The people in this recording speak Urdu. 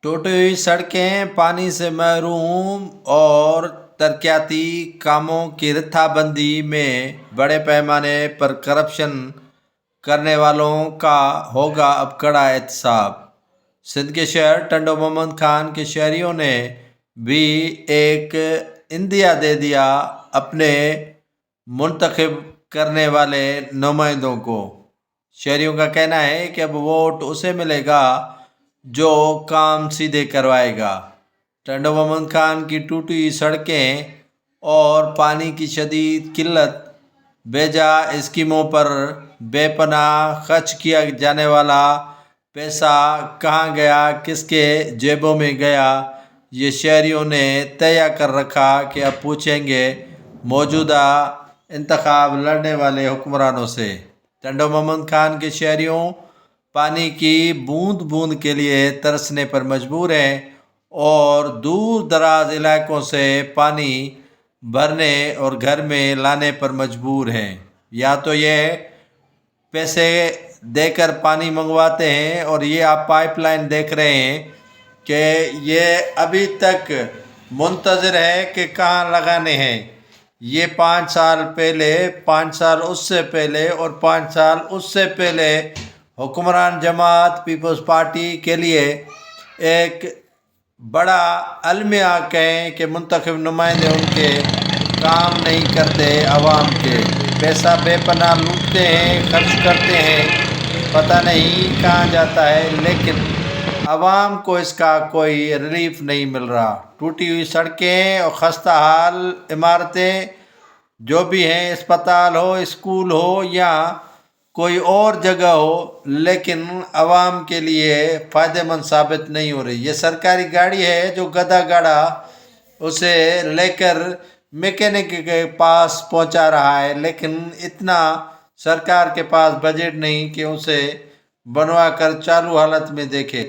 ٹوٹی ہوئی سڑکیں، پانی سے محروم اور ترقیاتی کاموں کی رتھا بندی میں بڑے پیمانے پر کرپشن کرنے والوں کا ہوگا اب کڑا احتساب۔ سندھ کے شہر ٹنڈو محمد خان کے شہریوں نے بھی ایک عندیہ دے دیا اپنے منتخب کرنے والے نمائندوں کو۔ شہریوں کا کہنا ہے کہ اب ووٹ اسے ملے گا جو کام سیدھے کروائے گا۔ ٹنڈو محمد خان کی ٹوٹی ہوئی سڑکیں اور پانی کی شدید قلت، بے جا اسکیموں پر بے پناہ خرچ کیا جانے والا پیسہ کہاں گیا، کس کے جیبوں میں گیا، یہ شہریوں نے تہیہ کر رکھا کہ اب پوچھیں گے موجودہ انتخاب لڑنے والے حکمرانوں سے۔ ٹنڈو محمد خان کے شہریوں پانی کی بوند بوند کے لیے ترسنے پر مجبور ہیں اور دور دراز علاقوں سے پانی بھرنے اور گھر میں لانے پر مجبور ہیں۔ یا تو یہ پیسے دے کر پانی منگواتے ہیں اور یہ آپ پائپ لائن دیکھ رہے ہیں کہ یہ ابھی تک منتظر ہے کہ کہاں لگانے ہیں۔ یہ 5 سال پہلے، 5 سال اس سے پہلے اور 5 سال اس سے پہلے حکمران جماعت پیپلز پارٹی کے لیے ایک بڑا المیہ کہیں کہ منتخب نمائندے ان کے کام نہیں کرتے، عوام کے پیسہ بے پناہ لوٹتے ہیں، خرچ کرتے ہیں، پتہ نہیں کہاں جاتا ہے، لیکن عوام کو اس کا کوئی ریلیف نہیں مل رہا۔ ٹوٹی ہوئی سڑکیں اور خستہ حال عمارتیں جو بھی ہیں، اسپتال ہو، اسکول ہو یا کوئی اور جگہ ہو، لیکن عوام کے لیے فائدہ مند ثابت نہیں ہو رہی۔ یہ سرکاری گاڑی ہے جو گدھا گاڑا اسے لے کر میکینک کے پاس پہنچا رہا ہے، لیکن اتنا سرکار کے پاس بجٹ نہیں کہ اسے بنوا کر چالو حالت میں دیکھے۔